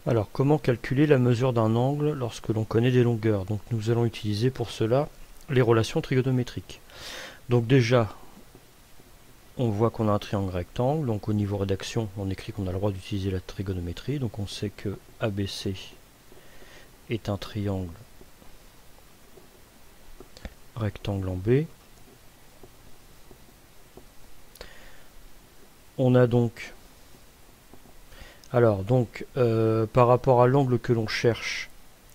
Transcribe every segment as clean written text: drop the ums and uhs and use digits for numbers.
Alors, comment calculer la mesure d'un angle lorsque l'on connaît des longueurs? Donc, nous allons utiliser pour cela les relations trigonométriques. Donc déjà, on voit qu'on a un triangle rectangle. Donc, au niveau rédaction, on écrit qu'on a le droit d'utiliser la trigonométrie. Donc, on sait que ABC est un triangle rectangle en B. On a donc... Alors, par rapport à l'angle que l'on cherche,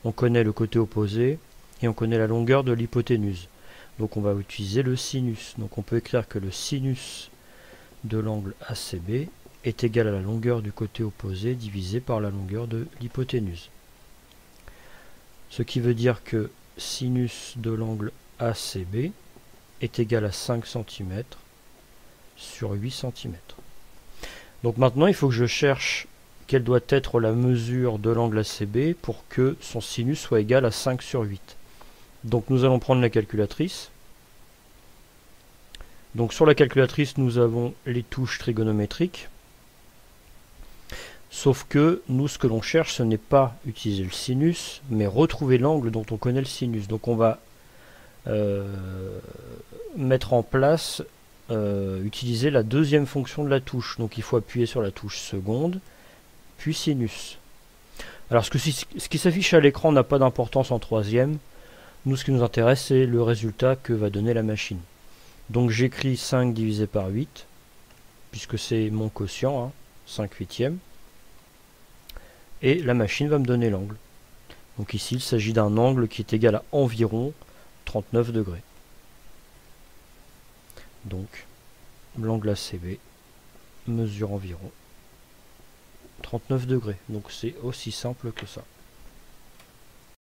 on connaît le côté opposé et on connaît la longueur de l'hypoténuse. Donc on va utiliser le sinus. Donc on peut écrire que le sinus de l'angle ACB est égal à la longueur du côté opposé divisé par la longueur de l'hypoténuse. Ce qui veut dire que sinus de l'angle ACB est égal à 5 cm sur 8 cm. Donc maintenant il faut que je cherche quelle doit être la mesure de l'angle ACB pour que son sinus soit égal à 5 sur 8. Donc nous allons prendre la calculatrice. Donc sur la calculatrice, nous avons les touches trigonométriques. Sauf que nous, ce que l'on cherche, ce n'est pas utiliser le sinus, mais retrouver l'angle dont on connaît le sinus. Donc on va mettre en place, utiliser la deuxième fonction de la touche. Donc il faut appuyer sur la touche seconde, puis sinus. Alors ce qui s'affiche à l'écran n'a pas d'importance en troisième. Nous, ce qui nous intéresse, c'est le résultat que va donner la machine. Donc j'écris 5 divisé par 8, puisque c'est mon quotient, hein, 5 huitièmes. Et la machine va me donner l'angle. Donc ici, il s'agit d'un angle qui est égal à environ 39 degrés. Donc, l'angle ACB mesure environ 39 degrés. Donc c'est aussi simple que ça.